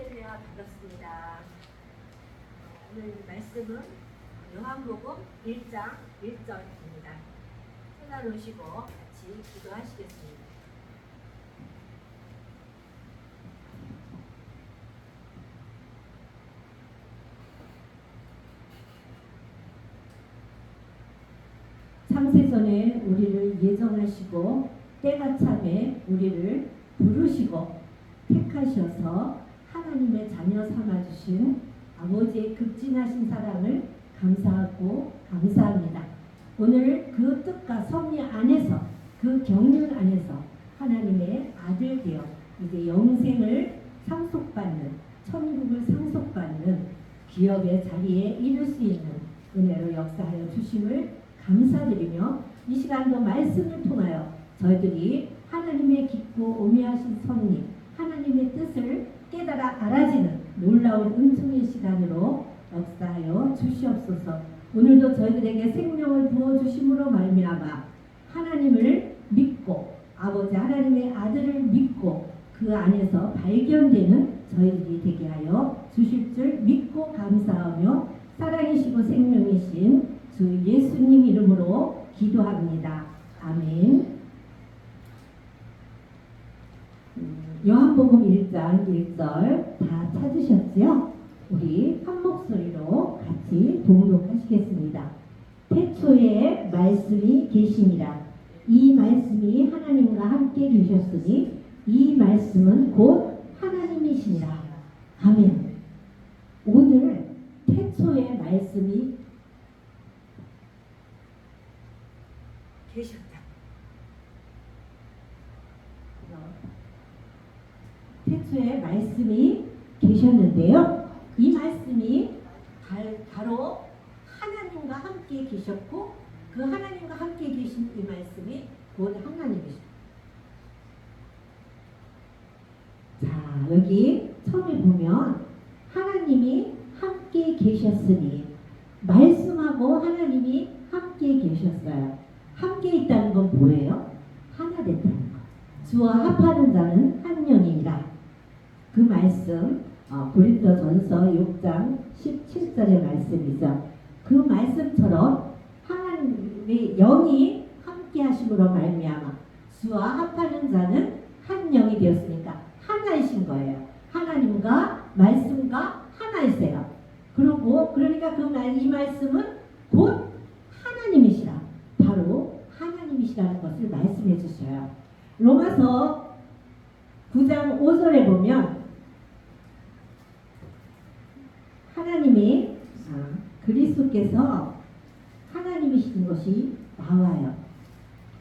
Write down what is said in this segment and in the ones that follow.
뵙게 되어 반갑습니다. 오늘 말씀은 요한복음 1장 1절입니다. 찾아놓으시고 같이 기도하시겠습니다. 창세전에 우리를 예정하시고 때가 참에 우리를 부르시고 택하셔서 하나님의 자녀 삼아주신 아버지의 극진하신 사랑을 감사하고 감사합니다. 오늘 그 뜻과 섭리 안에서 그 경륜 안에서 하나님의 아들 되어 이제 영생을 상속받는 천국을 상속받는 기업의 자리에 이룰 수 있는 은혜로 역사하여 주심을 감사드리며 이 시간도 말씀을 통하여 저희들이 하나님의 깊고 오묘하신 섭리 하나님의 뜻을 깨달아 알아지는 놀라운 은총의 시간으로 역사하여 주시옵소서. 오늘도 저희들에게 생명을 부어주심으로 말미암아 하나님을 믿고 아버지 하나님의 아들을 믿고 그 안에서 발견되는 저희들이 되게 하여 주실 줄 믿고 감사하며 사랑이시고 생명이신 주 예수님 이름으로 기도합니다. 아멘. 요한복음 1장 1절 다 찾으셨지요? 우리 한 목소리로 같이 동독하시겠습니다. 태초에 말씀이 계시니라. 이 말씀이 하나님과 함께 계셨으니 이 말씀은 곧 하나님이시니라. 아멘. 오늘 태초에 말씀이 계셨다. 태초에 말씀이 계셨는데요. 이 말씀이 바로 하나님과 함께 계셨고 그 하나님과 함께 계신 이 말씀이 곧 하나님이십니다. 자, 여기 처음에 보면 하나님이 함께 계셨으니 말씀하고 하나님이 함께 계셨어요. 함께 있다는 건 뭐예요? 하나 됐다는 거. 주와 합하는 자는 한 영이니라. 그 말씀 고린도전서 6장 17절의 말씀이죠. 그 말씀처럼 하나님의 영이 함께 하심으로 말미암아 주와 합하는 자는 한 영이 되었으니까 하나이신 거예요. 하나님과 말씀과 하나이세요. 그러니까 이 말씀은 곧 하나님이시라. 바로 하나님이시라는 것을 말씀해 주셔요. 로마서 9장 5절에 보면 하나님이 그리스도께서 하나님이신 것이 나와요.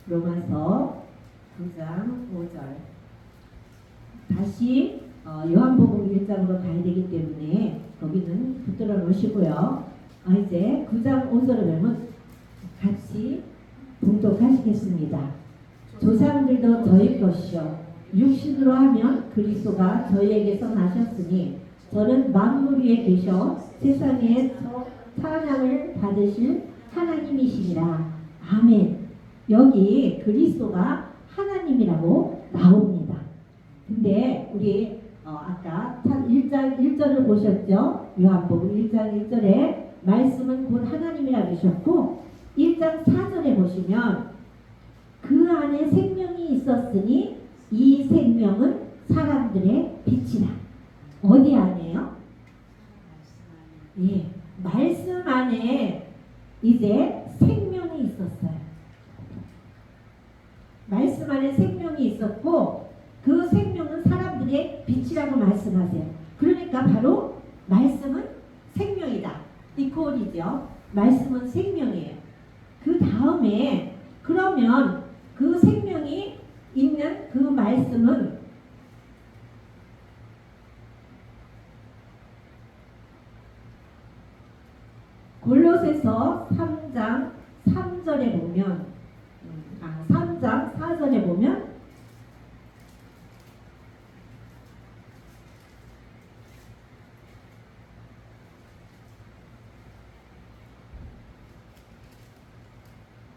로마서 9장 5절. 다시 요한복음 1장으로 가야 되기 때문에 거기는 붙들어 놓으시고요. 이제 9장 5절을 보면 같이 봉독하시겠습니다. 조상들도 저희 것이요 육신으로 하면 그리스도가 저희에게서 나셨으니 저는 만물 위에 계셔 세상에서 찬양을 받으실 하나님이시니라. 아멘. 여기 그리스도가 하나님이라고 나옵니다. 근데 우리 아까 1장 1절을 보셨죠? 요한복음 1장 1절에 말씀은 곧 하나님이라 그러셨고 1장 4절에 보시면 그 안에 생명이 있었으니 이 생명은 사람들의 빛이라. 어디 안에요? 예, 말씀 안에 이제 생명이 있었어요. 말씀 안에 생명이 있었고 그 생명은 사람들의 빛이라고 말씀하세요. 그러니까 바로 말씀은 생명이다. 이퀄이죠. 말씀은 생명이에요. 그 다음에 그러면 그 생명이 있는 그 말씀은 골로새서 3장 3절에 보면 3장 4절에 보면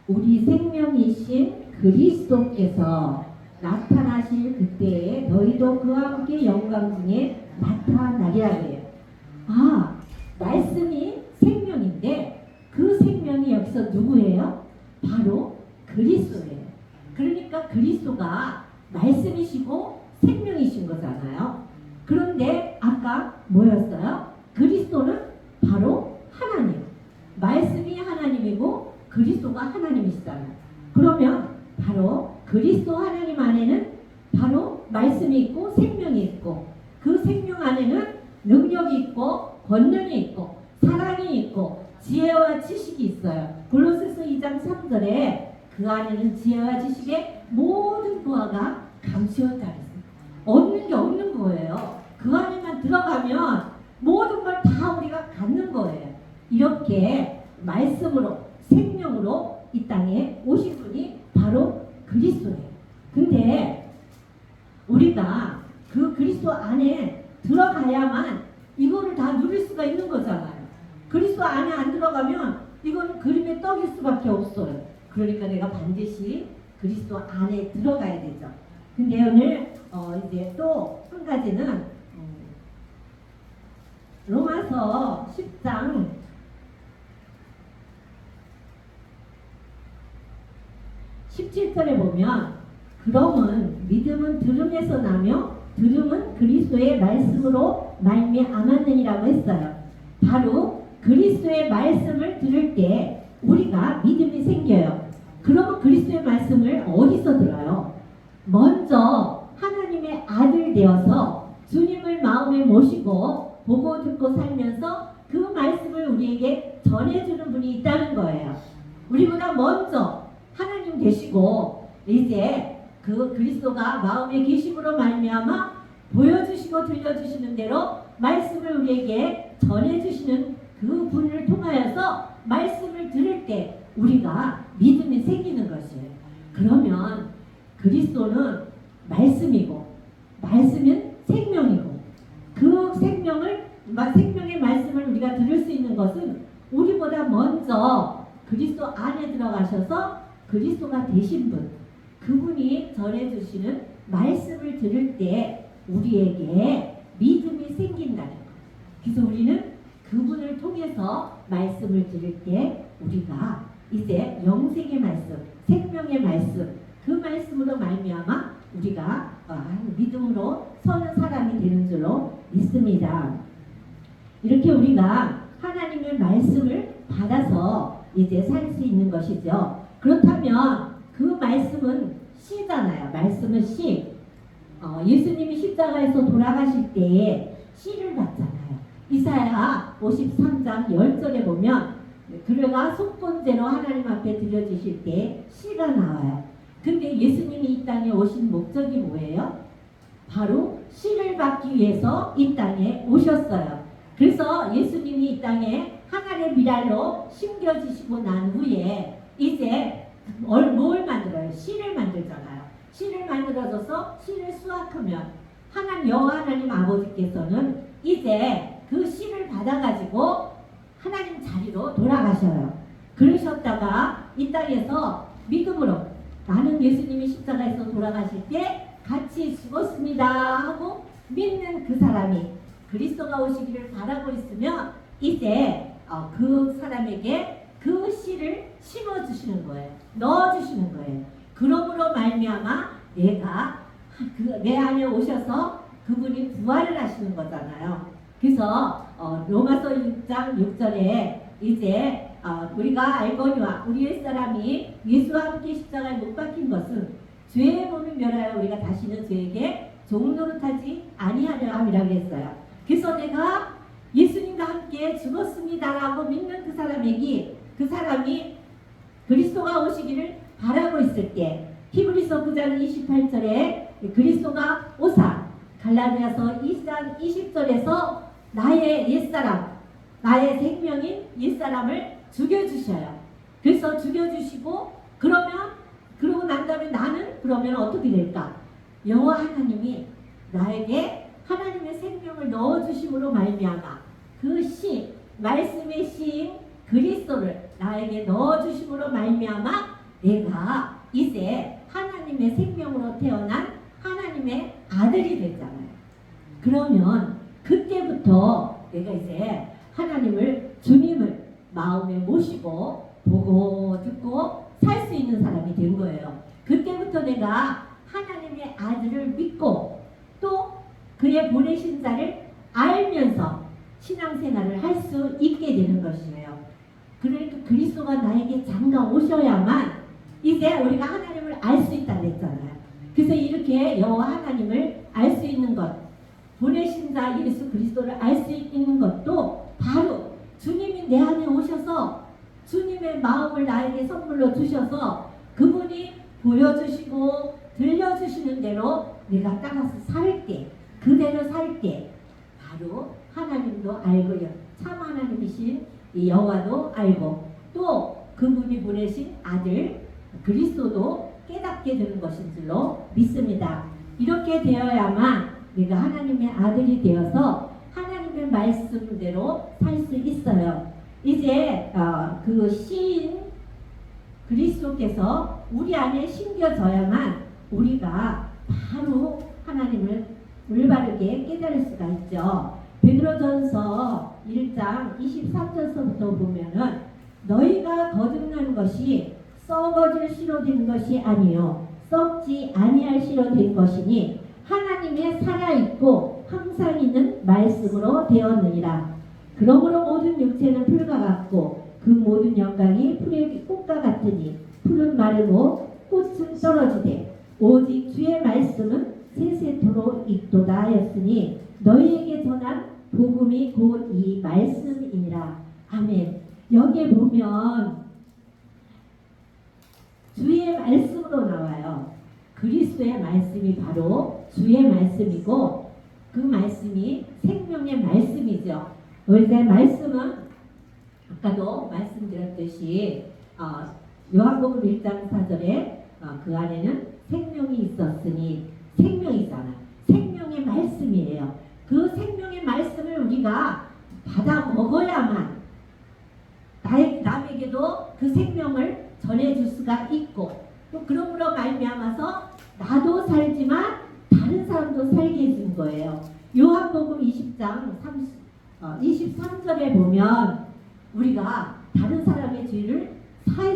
우리 생명이신 그리스도께서 나타나실 그때에 너희를 너희도 그와 함께 영광 중에 나타나리라 해요. 아, 말씀이 생명인데 그 생명이 여기서 누구예요? 바로 그리스도예요. 그러니까 그리스도가 말씀이시고 생명이신 거잖아요. 그런데 아까 뭐였어요? 그리스도는 바로 하나님. 말씀이 하나님이고 그리스도가 하나님이시잖아요. 그러면 바로 그리스도 하나님 안에는 바로 말씀이 있고 생명이 있고 그 생명 안에는 능력이 있고 권능이 있고 사랑이 있고 지혜와 지식이 있어요. 골로새서 2장 3절에 그 안에는 지혜와 지식의 모든 부하가 감추었다 그랬어요. 없는 게 없는 거예요. 그 안에만 들어가면 모든 걸 다 우리가 갖는 거예요. 이렇게 말씀으로 생명으로 이 땅에 오신 분이 바로 그리스도예요. 근데 우리가 그 그리스도 안에 들어가야만 이거를 다 누릴 수가 있는 거잖아요. 그리스도 안에 안 들어가면 이건 그림의 떡일 수밖에 없어요. 그러니까 내가 반드시 그리스도 안에 들어가야 되죠. 근데 오늘 이제 또 한 가지는 로마서 10장 17절에 보면 그러면 믿음은 들음에서 나며 들음은 그리스도의 말씀으로 말미암았느니라고 했어요. 바로 그리스도의 말씀을 들을 때 우리가 믿음이 생겨요. 그러면 그리스도의 말씀을 어디서 들어요? 먼저 하나님의 아들 되어서 주님을 마음에 모시고 보고 듣고 살면서 그 말씀을 우리에게 전해주는 분이 있다는 거예요. 우리보다 먼저 하나님 되시고 이제 그 그리스도가 마음의 계심으로 말미암아 보여주시고 들려주시는 대로 말씀을 우리에게 전해주시는 그 분을 통하여서 말씀을 들을 때 우리가 믿음이 생기는 것이에요. 그러면 그리스도는 말씀이고 말씀은 생명이고 그 생명의 말씀을 우리가 들을 수 있는 것은 우리보다 먼저 그리스도 안에 들어가셔서 그리스도가 되신 분, 그분이 전해주시는 말씀을 들을 때 우리에게 믿음이 생긴다는 것. 그래서 우리는 그분을 통해서 말씀을 들을 때 우리가 이제 영생의 말씀, 생명의 말씀, 그 말씀으로 말미암아 우리가 믿음으로 서는 사람이 되는 줄로 믿습니다. 이렇게 우리가 하나님의 말씀을 받아서 이제 살 수 있는 것이죠. 그렇다면 그 말씀은 씨잖아요. 말씀은 씨. 예수님이 십자가에서 돌아가실 때에 씨를 받잖아요. 이사야 53장 10절에 보면 그가 속건제로 하나님 앞에 드려지실 때 씨가 나와요. 근데 예수님이 이 땅에 오신 목적이 뭐예요? 바로 씨를 받기 위해서 이 땅에 오셨어요. 그래서 예수님이 이 땅에 하나의 미랄로 심겨지시고 난 후에 이제 뭘 만들어요? 씨를 만들잖아요. 씨를 만들어줘서 씨를 수확하면 여호와 하나님 아버지께서는 이제 그 씨를 받아가지고 하나님 자리로 돌아가셔요. 그러셨다가 이 땅에서 믿음으로 나는 예수님이 십자가에서 돌아가실 때 같이 죽었습니다 하고 믿는 그 사람이 그리스도가 오시기를 바라고 있으면 이제 그 사람에게 그 씨를 심어주시는 거예요. 넣어주시는 거예요. 그러므로 말미암아 내 안에 오셔서 그분이 부활을 하시는 거잖아요. 그래서 로마서 6장 6절에 이제 우리가 알거니와 우리 옛사람이 예수와 함께 십자가에 못 박힌 것은 죄의 몸을 멸하여 우리가 다시는 죄에게 종노릇하지 아니하려 함이라고 했어요. 그래서 내가 예수님과 함께 죽었습니다라고 믿는 그 사람이 그리스도가 오시기를 바라고 있을 때 히브리서 9장 28절에 그리스도가 오사 갈라디아서 2장 20절에서 나의 옛사람, 나의 생명인 옛사람을 죽여주셔요. 그래서 죽여주시고 그러고 난 다음에 나는 그러면 어떻게 될까? 여호와 하나님이 나에게 하나님의 생명을 넣어주심으로 말미암아 그 씨, 말씀의 씨인 그리스도를 나에게 넣어주심으로 말미암아 내가 이제 하나님의 생명으로 태어난 하나님의 하나님의 아들이 됐잖아요. 그러면 그때부터 내가 이제 하나님을, 주님을 마음에 모시고 보고 듣고 살 수 있는 사람이 된 거예요. 그때부터 내가 하나님의 아들을 믿고 또 그의 보내신 자를 알면서 신앙생활을 할 수 있게 되는 것이에요. 그러니까 그리스도가 나에게 장가 오셔야만 이제 우리가 하나님을 알 수 있다 그랬잖아요. 그래서 이렇게 여호와 하나님을 알 수 있는 것, 보내신 자 예수 그리스도를 알 수 있는 것도 바로 주님이 내 안에 오셔서 주님의 마음을 나에게 선물로 주셔서 그분이 보여주시고 들려주시는 대로 내가 따라서 살게, 그대로 살게, 바로 하나님도 알고요. 참 하나님이신 이 여호와도 알고 또 그분이 보내신 아들 그리스도도 깨닫게 되는 것인 줄로 믿습니다. 이렇게 되어야만 내가 하나님의 아들이 되어서 하나님의 말씀대로 살 수 있어요. 이제 그 시인 그리스도께서 우리 안에 심겨져야만 우리가 바로 하나님을 올바르게 깨달을 수가 있죠. 베드로전서 1장 23절서부터 보면은 너희가 거듭난 것이 썩어질 씨로 된 것이 아니요 썩지 아니할 씨로 된 것이니 하나님의 살아있고 항상 있는 말씀으로 되었느니라. 그러므로 모든 육체는 풀과 같고 그 모든 영광이 풀의 꽃과 같으니 풀은 마르고 꽃은 떨어지되 오직 주의 말씀은 세세토록 있도다 하였으니 너희에게 전한 복음이 곧 이 말씀이니라. 아멘. 여기에 보면 주의 말씀으로 나와요. 그리스도의 말씀이 바로 주의 말씀이고 그 말씀이 생명의 말씀이죠. 우리의 말씀은 아까도 말씀드렸듯이 요한복음 1장 4절에 그 안에는 생명이 있었으니 생명이잖아. 생명의 말씀이에요. 그 생명의 말씀을 우리가 받아 먹어야만 남에게도 그 생명을 전해줄 수가 있고 또 그러므로 말미암아서 나도 살지만 다른 사람도 살게 해준 거예요. 요한복음 20장 23절에 보면 우리가 다른 사람의 죄를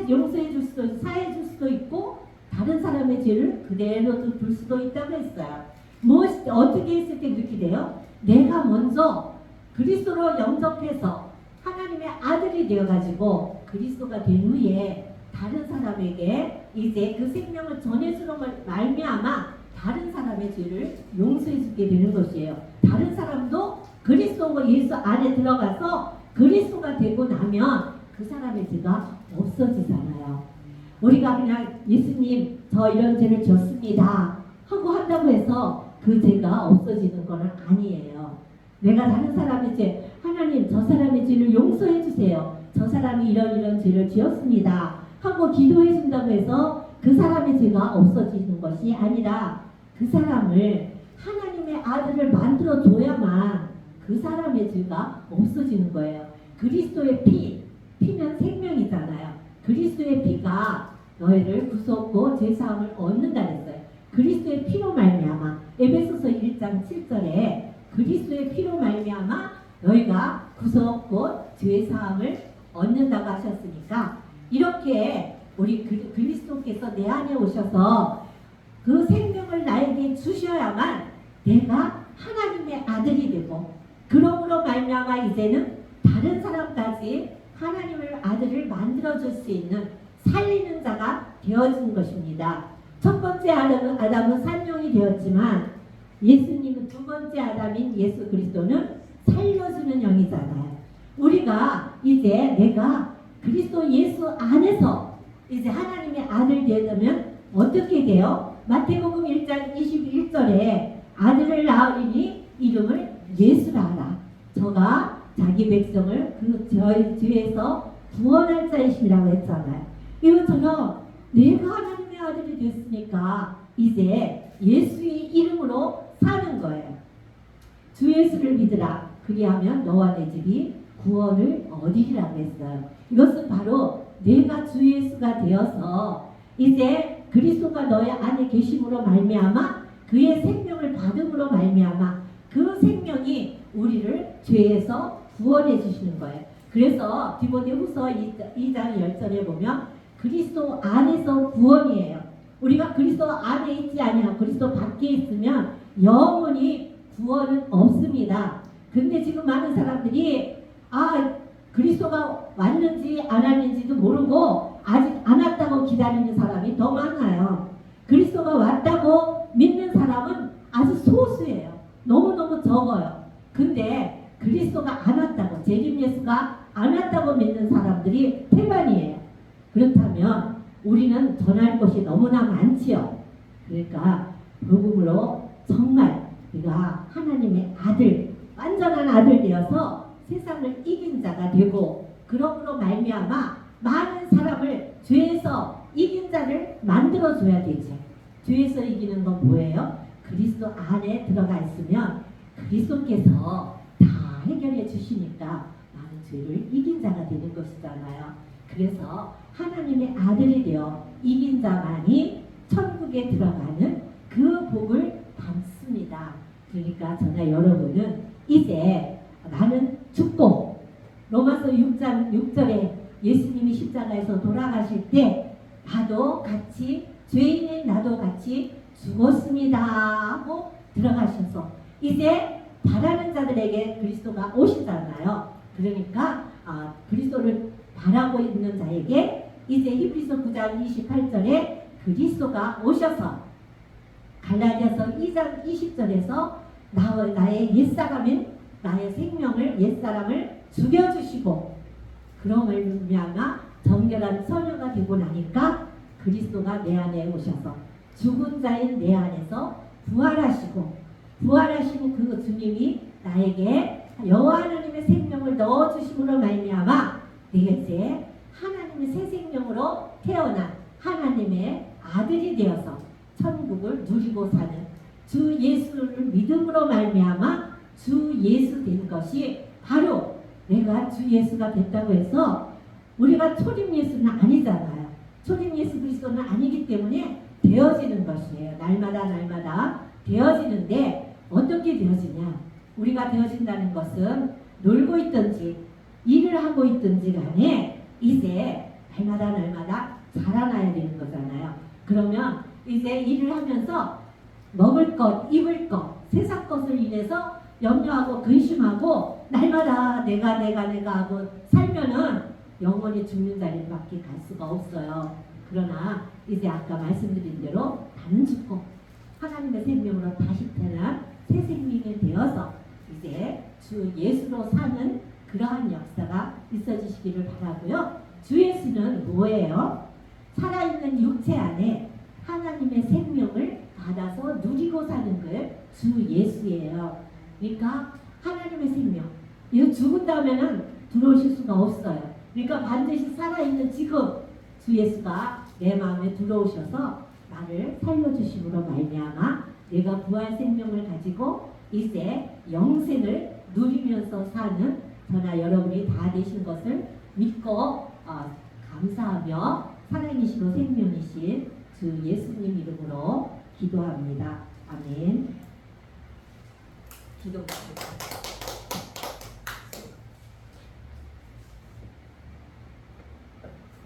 용서해 줄 수도 사해 줄 수도 있고 다른 사람의 죄를 그대로 둘 수도 있다고 했어요. 어떻게 했을 때 그렇게 돼요? 내가 먼저 그리스도로 영접해서 하나님의 아들이 되어가지고 그리스도가 된 후에 다른 사람에게 이제 그 생명을 전해주는 말미암아 다른 사람의 죄를 용서해주게 되는 것이에요. 다른 사람도 그리스도가 예수 안에 들어가서 그리스도가 되고 나면 그 사람의 죄가 없어지잖아요. 우리가 그냥 예수님 저 이런 죄를 졌습니다 하고 한다고 해서 그 죄가 없어지는 건 아니에요. 내가 다른 사람의 죄, 하나님 저 사람의 죄를 용서해 주세요. 저 사람이 이런 죄를 지었습니다 하고 기도해 준다고 해서 그 사람의 죄가 없어지는 것이 아니라 그 사람을 하나님의 아들을 만들어 줘야만 그 사람의 죄가 없어지는 거예요. 그리스도의 피는 생명이잖아요. 그리스도의 피가 너희를 구속고 죄사함을 얻는다 그랬어요. 그리스도의 피로 말미암아 에베소서 1장 7절에 그리스도의 피로 말미암아 너희가 구속고 죄사함을 얻는다고 하셨으니까 이렇게 우리 그리스도께서 내 안에 오셔서 그 생명을 나에게 주셔야만 내가 하나님의 아들이 되고 그러므로 말미암아 이제는 다른 사람까지 하나님의 아들을 만들어줄 수 있는 살리는 자가 되어진 것입니다. 첫 번째 아담은 산용이 되었지만 예수님은 두 번째 아담인 예수 그리스도는 살려주는 영이잖아요. 우리가 이제 내가 그리스도 예수 안에서 이제 하나님의 아들 되려면 어떻게 돼요? 마태복음 1장 21절에 아들을 낳으리니 이름을 예수라 하라. 저가 자기 백성을 그 저희 죄에서 구원할 자이심이라고 했잖아요. 이것처럼 내가 하나님의 아들이 됐으니까 이제 예수의 이름으로 사는 거예요. 주 예수를 믿으라. 그리하면 너와 내 집이 구원을 얻으리라고 했어요. 이것은 바로 내가 주 예수가 되어서 이제 그리스도가 너의 안에 계심으로 말미암아 그의 생명을 받음으로 말미암아 그 생명이 우리를 죄에서 구원해 주시는 거예요. 그래서 디모데후서 2장 10절에 보면 그리스도 안에서 구원이에요. 우리가 그리스도 안에 있지 아니하고 그리스도 밖에 있으면 영원히 구원은 없습니다. 근데 지금 많은 사람들이 그리스도가 왔는지 안 왔는지도 모르고 아직 안 왔다고 기다리는 사람이 더 많아요. 그리스도가 왔다고 믿는 사람은 아주 소수예요. 너무너무 적어요. 근데 그리스도가 안 왔다고, 재림 예수가 안 왔다고 믿는 사람들이 태반이에요. 그렇다면 우리는 전할 것이 너무나 많지요. 그러니까 복음으로 정말 우리가 하나님의 아들, 완전한 아들 되어서 세상을 이긴 자가 되고, 그러므로 말미암아 많은 사람을 죄에서 이긴 자를 만들어줘야 되죠. 죄에서 이기는 건 뭐예요? 그리스도 안에 들어가 있으면 그리스도께서 다 해결해 주시니까 많은 죄를 이긴 자가 되는 것이잖아요. 그래서 하나님의 아들이 되어 이긴 자만이 천국에 들어가는 그 복을 받습니다. 그러니까 저나 여러분은 이제 나는 죽고, 로마서 6장 6절에 예수님이 십자가에서 돌아가실 때 나도 같이, 죄인인 나도 같이 죽었습니다 하고 들어가셔서 이제 바라는 자들에게 그리스도가 오시잖아요. 그러니까 그리스도를 바라고 있는 자에게 이제 히브리서 9장 28절에 그리스도가 오셔서, 갈라디아서 2장 20절에서 나의 옛사람인 나의 생명을, 옛사람을 죽여주시고, 그럼을 말미암아 정결한 선녀가 되고 나니까 그리스도가 내 안에 오셔서 죽은 자인 내 안에서 부활하시고, 부활하신 그 주님이 나에게 여호와 하나님의 생명을 넣어주심으로 말미암아 내가 이제 하나님의 새 생명으로 태어난 하나님의 아들이 되어서 천국을 누리고 사는, 주 예수를 믿음으로 말미암아 주 예수 된 것이 바로, 내가 주 예수가 됐다고 해서 우리가 초림 예수는 아니잖아요. 초림 예수 그리스도는 아니기 때문에 되어지는 것이에요. 날마다 되어지는데, 어떻게 되어지냐? 우리가 되어진다는 것은 놀고 있든지 일을 하고 있든지 간에 이제 날마다 자라나야 되는 거잖아요. 그러면 이제 일을 하면서 먹을 것, 입을 것, 세상 것을 인해서 염려하고 근심하고 날마다 내가 하고 살면은 영원히 죽는 자리밖에 갈 수가 없어요. 그러나 이제 아까 말씀드린 대로 나는 죽고 하나님의 생명으로 다시 태어난 새 생명이 되어서 이제 주 예수로 사는 그러한 역사가 있어지시기를 바라고요. 주 예수는 뭐예요? 살아있는 육체 안에 하나님의 생명을 받아서 누리고 사는 게 주 예수예요. 그러니까 하나님의 생명, 이거 죽은 다음에는 들어오실 수가 없어요. 그러니까 반드시 살아있는 지금 주 예수가 내 마음에 들어오셔서 나를 살려주심으로 말미암아 내가 부활 생명을 가지고 이제 영생을 누리면서 사는 저나 여러분이 다 되신 것을 믿고 감사하며 살아계시고 생명이신 주 예수님 이름으로 기도합니다. 아멘. 기도합니다.